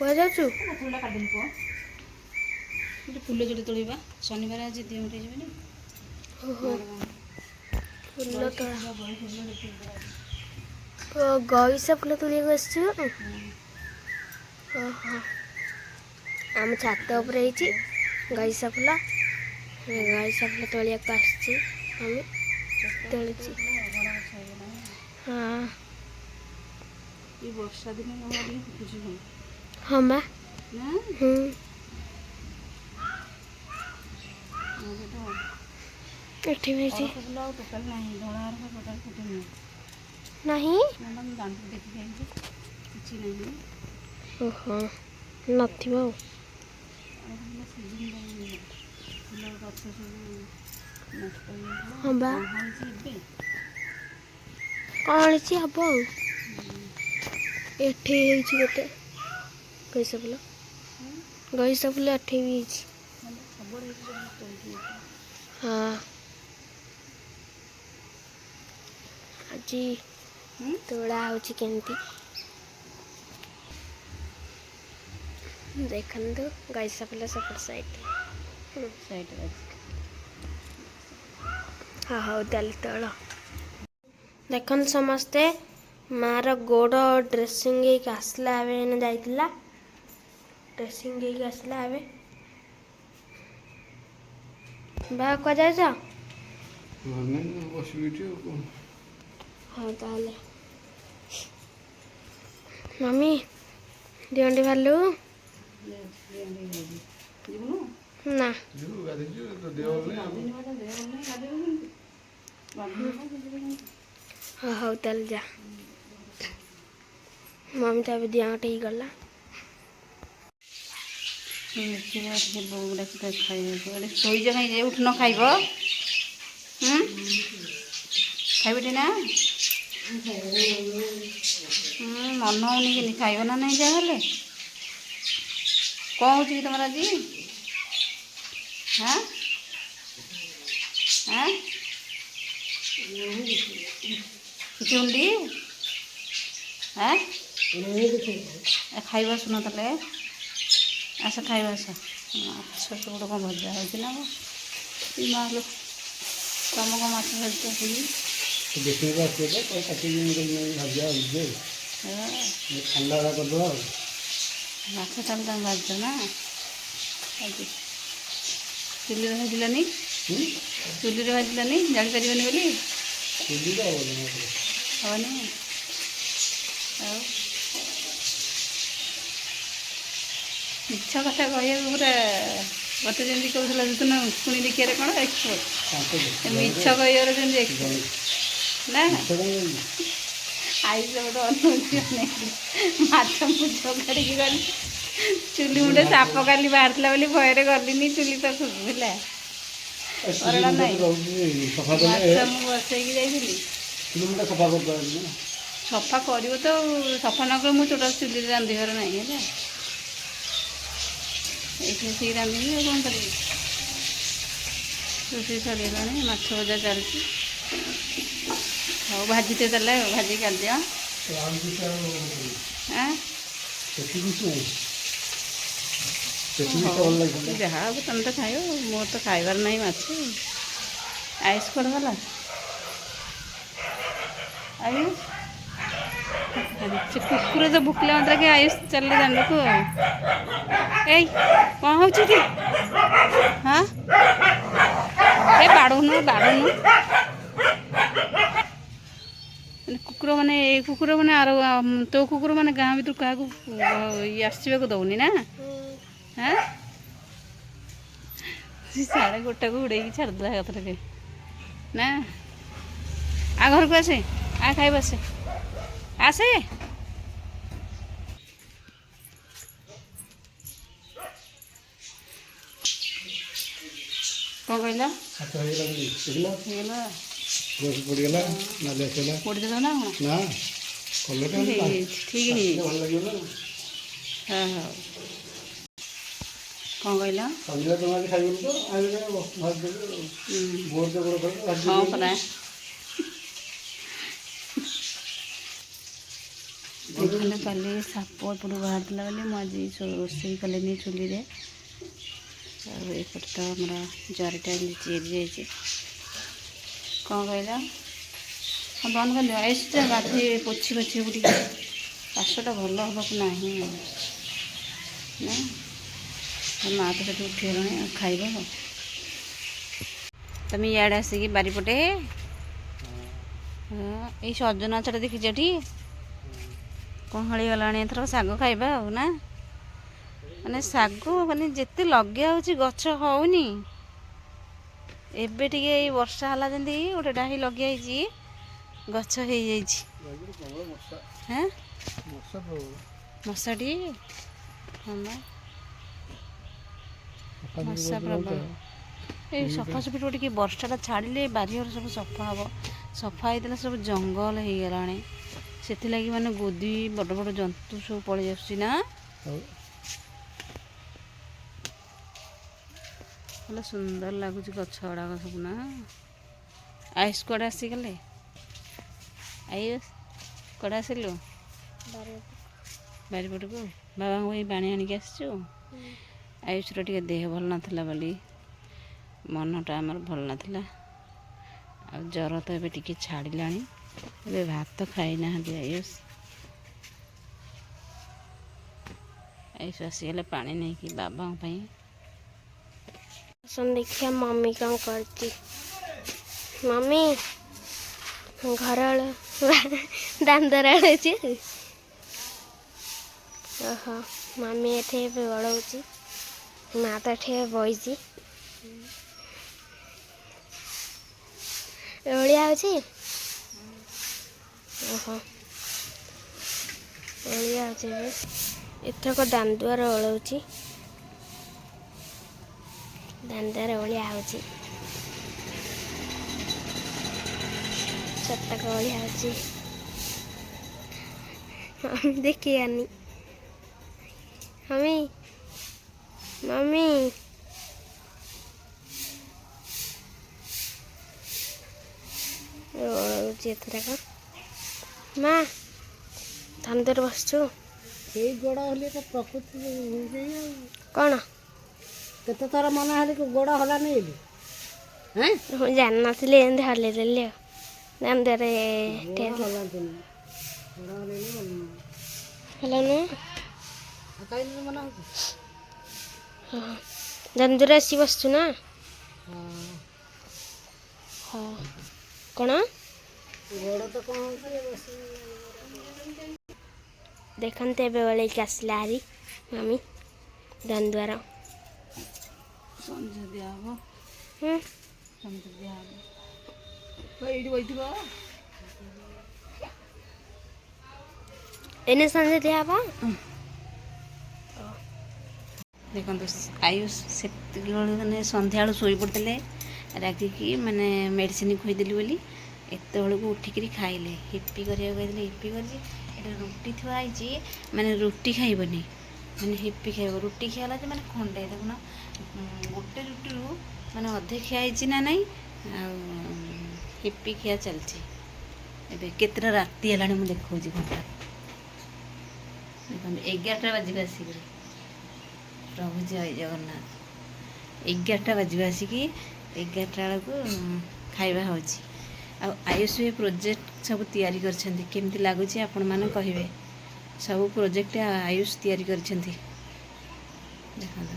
କୁଆ ଯାଉଛୁ? ଫୁଲଟା କାଟିଦେଲି ପୁଅ। ଗୋଟେ ଫୁଲ ଯୋଡ଼େ ତୋଳିବା ଶନିବାର ଆଜି ଦିଅ ମିଟେଇ ଯିବେନି। ଓହୋ ଫୁଲ ତୋଳା ଗଇସା ଫୁଲ ତୋଳିବାକୁ ଆସିଛୁ? ଓହୋ ଆମ ଛାତ ଉପରେ ହେଇଛି ଗଇସା ଫୁଲ। ଗଇସା ଫୁଲ ତୋଳିବାକୁ ଆସିଛି ଆମେ ତୋଳୁଛି। ହଁ ଏ ବର୍ଷା ଦିନେ ଆମର ଟିକେ ଫୁଟୁଛି ଭଲ। ହଁ ବା ନା ଏଠି ବି ହେଇଛି। ଅରଖ ଫୁଲ ଆଉ ଟୋଟାଲ ନାହିଁ। ଧଳା ଅରଖ ଟୋଟାଲ ଫୁଟୁନି। ନାହିଁ ନା ବା ମୁଁ ଦାଣ୍ଡରୁ ଦେଖିକି ଆଇଛି କିଛି ନାହିଁ। ଓହୋ ନଥିବ ଆଉ। ଅରଖ ଫୁଲ ସିଜିନ୍ ଟାଇମ୍ ଫୁଲ ଗଛ ସବୁ ନଷ୍ଟ ହେଇଯାଇଥିଲା ହଁ ବା କଅଁଳିଛି ଏବେ। କଅଁଳିଛି ହବ ଆଉ। ଏଠି ହେଇଛି ଗୋଟେ ଗଇସା ଫୁଲ। ଗଇସା ଫୁଲ ଏଠି ବି ହେଇଛି। ସବୁଆଡ଼େ ହେଇଛି ସବୁ ତୋଳିକି ନେଇଯିବା। ହଁ ଆଜି ତୋଳା ହେଉଛି କେମିତି ଦେଖନ୍ତୁ ଗଇସା ଫୁଲ ସେପଟ ସାଇଡ୍। ସାଇଡ଼ରେ ଅଛି। ହଁ ହଉ ତାହେଲେ ତୋଳ। ଦେଖନ୍ତୁ ସମସ୍ତେ ମାର ଗୋଡ଼ ଡ୍ରେସିଂ ହେଇକି ଆସିଲା ଏବେ ଏଇନେ ଯାଇଥିଲା ଡ୍ରେସିଂ ହେଇକି ଆସିଲା ଏବେ। ବା କୁଆଡ଼େ ଯାଉଛ? ବସିବି ଏଠି ଆଉ କଣ। ହଉ ତାହେଲେ ମମି ଦିଅଣ୍ଡି ଭାଲୁ ଯିବୁନୁ? ନା ଯିବୁ ଗାଧେଇ ଯିବୁ ତୋ ଦେହ ଭଲ ନାହିଁ ଆଉ। ଦେହ ଭଲ ନାହିଁ ଗାଧେଇବ କେମିତି? ଗାଧେଇବ ନା ଯିବୁ କେମିତି? ହଁ ହଉ ତାହେଲେ ଯା। ମମି ତ ଏବେ ଦିଆଁଟ ହେଇଗଲା। ଦେଖିବା ଟିକେ ବୋଉ ଡାକୁଥାଏ ଖାଇବାକୁ। ଏଠି ଶୋଇଛ କାହିଁକି ଉଠୁନ ଖାଇବ? ଖାଇବ ଟି ନା? ମନ ହଉନି କେମିତି ଖାଇବ ନା ନାହିଁ ଯାହା ହେଲେ। କ'ଣ ହେଉଛି କି ତମର ଆଜି? ହାଁ ଆଁ ଚୁଣ୍ଡି ଆଁ ଖାଇବା ଆସୁନ ତାହେଲେ। ଆସ ଖାଇବା ଆସ। ମାଛ ସେପଟେ କ'ଣ ଭଜା ହେଉଛି ନା କ'ଣ? ଏ ମାଲୋ ତମ କ'ଣ ମାଛ ଭାଜୁଛ ଆସିକି? ଦେଖିବାକୁ ଆସିବେ ତ କାଟିକି ଭାଜିବା ଆଉ ଥଣ୍ଡା କରିଦେବା ଆଉ। ମାଛ ତାହେଲେ ତମେ ଭାଜୁଛ ନା ଆଜି? ଚୁଲିରେ ଭାଜିଲନି? ଚୁଲିରେ ଭାଜିଲନି ଜାଳିପାରିବନି ବୋଲି? ଚୁଲିରେ ହେବନି। ହେବନି ଆଉ ମିଛ କଥା କହିବାକୁ ପୁରା ମୋତେ ଯେମିତି କହୁଥିଲା ତୁନ ଶୁଣି ଦେଖିବାରେ କ'ଣ ଏକ୍ସପର୍ଟ। ମିଛ କହିବାର ଯେମିତି ଏକ୍ସପର୍ଟ ନା। ଆଇସ ଗୋଟେ ଅନଉଛି ମାଛ ମୁଁ ଯୋଗାଡ଼ିକି ଗଲି ଚୁଲି ମୁଣ୍ଡେ ସାପ କାଲି ବାହାରିଥିଲା ବୋଲି ଭୟରେ ଗଲିନି ଚୁଲି ପାଖକୁ ହେଲା। ଅରଡ଼ା ନାହିଁ ମାଛ ମୁଁ ବସେଇକି ଯାଇଥିଲି। ସଫା କରିଦେବା। ସଫା କରିବ ତ ସଫା ନ କରି ମୁଁ ଟୋଟାଲ୍ ଚୁଲିରେ ରାନ୍ଧିବାର ନାହିଁ ହେଲା। ଏଇଠି ଆସିକି ରାନ୍ଧିବି ଆଉ କ'ଣ କରିବି। ରୋଷେଇ ସରିଗଲାଣି ମାଛ ଭଜା ଚାଲିଛି। ହଉ ଭାଜିତେ ଦେଲେ ଆଉ ଭାଜିକି କାଢ଼ିଦିଅ। ଯାହା ହବ ତମେ ତ ଖାଇବ ମୋର ତ ଖାଇବାର ନାହିଁ ମାଛ। ଆଇସ୍ କୁଆଡ଼େ ଗଲା? ଆୟୁଷ ସେ କୁକୁର ତ ଭୁକିଲା ମାତ୍ରକେ ଆୟୁଷ ଚାଲିଲେ ଦାଣ୍ଡକୁ ଆଉ। ଏଇ କ'ଣ ହେଉଛି କି? ହଁ ଏ ବାଡ଼ଉନୁ ବାଡ଼ଉନୁ। କୁକୁର ମାନେ ଏଇ କୁକୁର ମାନେ ଆର ତୋ କୁକୁର ମାନେ ଗାଁ ଭିତରୁ କାହାକୁ ଆସିବାକୁ ଦେଉନି ନା? ହାଁ ସାଢ଼େ ଗୋଟାକୁ ଉଡ଼େଇକି ଛାଡ଼ିଦେଲା ଏକାଥରକେ ନା। ଆ ଘରକୁ ଆସେ ଆ ଖାଇବା ଆସେ ଆସେ। କ'ଣ କହିଲ? ହେଇଗଲା ପଡ଼ିଗଲା ନାଲି ଆସିଗଲା। ପୋଡ଼ିଦେଲ ନା କ'ଣ? ନା କଲଟା ହେଇଯାଇଛି ଠିକ୍ ହେଇଯାଇଛି। ଭଲ ଲାଗିବ ନା। ହଁ ହଉ କ'ଣ କହିଲ? ସନ୍ଧ୍ୟା ତମେ ଆଜି ଖାଇବନି ତ ଆଇଲେ ଭାଜିଦେବି ଆଉ। ଭୋର ତ ଗୋଡ଼ ଖାଇଲେ ହଁ ଭାଜିଦେବି। ପରା। ଭଲ ଦେଖନ୍ତୁ କାଲି ସାପ ଏପଟୁ ବାହାରିଥିଲା ବୋଲି ମୁଁ ଆଜି ରୋଷେଇ କଲିନି ଚୁଲିରେ। ଆଉ ଏପଟେ ତ ଆମର ଜରିଟା ଏମିତି ଚିରି ଯାଇଛି। କ'ଣ କହିଲ? ହଁ ବନ୍ଦ କରିଦିଅ। ଆଇସୁଟା ଗାଧୋଇ ପୋଛି ପୋଛିବାକୁ ଟିକେ କାଶଟା ଭଲ ହେବାକୁ ନାହିଁ ନା। ମା ତ ସେଠି ଉଠିଗଲାଣି ଆଉ ଖାଇବ ଆଉ। ତମେ ଇଆଡ଼େ ଆସିକି ବାରିପଟେ ଏଇ ସଜନା ଗଛଟା ଦେଖିଛ ଟି? କହଳି ଗଲାଣି ଏଥର ଶାଗ ଖାଇବା ଆଉ ନା। ମାନେ ଶାଗ ମାନେ ଯେତେ ଲଗେଇବା ହେଉଛି ଗଛ ହେଉନି। ଏବେ ଟିକେ ଏଇ ବର୍ଷା ହେଲା ଯେମିତି ଗୋଟେ ଡାହି ଲଗେଇ ହେଇଛି ଗଛ ହେଇଯାଇଛି। ହଁ ମଶାଟି ହଁ ବା ମଶା ପ୍ରବଳ। ଏଇ ସଫାସଫି ଟିକେ ବର୍ଷାଟା ଛାଡ଼ିଲେ ବାରିଘର ସବୁ ସଫା ହେବ। ସଫା ହେଇଥିଲା ସବୁ ଜଙ୍ଗଲ ହେଇଗଲାଣି। ସେଥିଲାଗି ମାନେ ଗୋଦି ବଡ଼ ବଡ଼ ଜନ୍ତୁ ସବୁ ପଳେଇ ଆସୁଛି ନା। ଭଲ ସୁନ୍ଦର ଲାଗୁଛି ଗଛ ଗୁଡ଼ାକ ସବୁ ନା। ଆୟୁଷ କୁଆଡ଼େ ଆସିଗଲେ? ଆୟୁଷ କୁଆଡ଼େ ଆସିଲୁ? ବାରିପଟକୁ ବାବାଙ୍କ ପାଇଁ ପାଣି ଆଣିକି ଆସିଛୁ। ଆୟୁଷର ଟିକେ ଦେହ ଭଲ ନଥିଲା ବୋଲି ମନଟା ଆମର ଭଲ ନଥିଲା। ଆଉ ଜ୍ୱର ତ ଏବେ ଟିକେ ଛାଡ଼ିଲାଣି। ଏବେ ଭାତ ଖାଇନାହାନ୍ତି ଆୟୁଷ। ଆୟୁଷ ଆସିଗଲେ ପାଣି ନେଇକି ବାବାଙ୍କ ପାଇଁ। ଦେଖିବା ମମି କ'ଣ କରୁଛି। ମମି ଘର ଦାଣ୍ଡରେ ଆଣୁଛି। ଓହୋ ମମି ଏଠି ଏବେ ଓଳଉଛି। ମା ତ ଏଠି ବଇଛି। ଓଳିଆ ହେଉଛି। ଓହୋ ଓଳିଆ ହେଉଛି ଏବେ। ଏଥରକ ଦାଣ୍ଡୁଆର ଓଳଉଛି। ଦାଣ୍ଡରେ ଓଳିଆ ହେଉଛି। ଛତକ ଓଳିଆ ହେଉଛି। ଦେଖିବାନି ମମି ମମି ଓଳଉଛି ଏଥରକ। ମା ଦାଣ୍ଡରେ ବସିଛୁ। ସେଇ ଗୋଡ଼ ହେଲେ ତ ପ୍ରକୃତି କ'ଣ କେତେ ଥର ମନେ ହେଲେ ଗୋଡ଼ ହଲାନି ବୋଲି। ମୁଁ ଜାଣିନଥିଲି ଏମିତି ହଲେଇ ଦେଲି ଆଉ। ଦାଣ୍ଡରେ ହଲାନ୍ତୁନି ଗୋଡ଼ ହଲେଇଲେ ଭଲ ନୁହଁ। ହେଲା ନୁହେଁ। କାହିଁକି ମନେ ହେଉଛି? ହଁ ଦାଣ୍ଡରେ ଆସି ବସିଛୁ ନା। ହଁ କ'ଣ ଗୋଡ଼ ତ କ'ଣ ହେଉଛି? ଦେଖନ୍ତୁ ଏବେ ଓଳେଇକି ଆସିଲା ହାରି ମମି ଦାଣ୍ଡୁଆର। ସନ୍ଧ୍ୟା ଦିଆହବ। ସନ୍ଧ୍ୟା ଦିଆହବ। ଏଇଠି ବସିଥିବ। ଏନେ ସନ୍ଧ୍ୟା ଦିଆହବ। ଦେଖନ୍ତୁ ଆୟୁଷ ସେତିକିବେଳୁ ମାନେ ସନ୍ଧ୍ୟାବେଳୁ ଶୋଇପଡ଼ିଥିଲେ ରାଗିକି ମାନେ ମେଡ଼ିସିନ ଖୋଇଦେଲି ବୋଲି। ଏତେବେଳକୁ ଉଠିକିରି ଖାଇଲେ। ହିପି କରିବାକୁ କହିଥିଲେ ହିପି କରିଛି। ଏଠି ରୁଟି ଥୁଆ ହେଇଛି ମାନେ ରୁଟି ଖାଇବନି ମାନେ ହିପି ଖାଇବ। ରୁଟି ଖିଆ ହେଲା ଯେ ମାନେ ଖଣ୍ଡେ ଦେଖୁନ ଗୋଟେ ରୁଟିରୁ ମାନେ ଅଧେ ଖିଆ ହେଇଛି ନା ନାହିଁ। ଆଉ ହିପି ଖିଆ ଚାଲିଛି। ଏବେ କେତେଟା ରାତି ହେଲାଣି ମୁଁ ଦେଖାଉଛି ଘଣ୍ଟା। ଦେଖନ୍ତୁ 11ଟା ବାଜିବ ଆସିକରି। ପ୍ରଭୁ ଜୟ ଜଗନ୍ନାଥ। 11ଟା ବାଜିବ ଆସିକି 11ଟା ବେଳକୁ ଖାଇବା ହେଉଛି। ଆଉ ଆୟୁଷ ଏ ପ୍ରୋଜେକ୍ଟ ସବୁ ତିଆରି କରିଛନ୍ତି। କେମିତି ଲାଗୁଛି ଆପଣମାନେ କହିବେ। ସବୁ ପ୍ରୋଜେକ୍ଟ ଆୟୁଷ ତିଆରି କରିଛନ୍ତି। ଦେଖନ୍ତୁ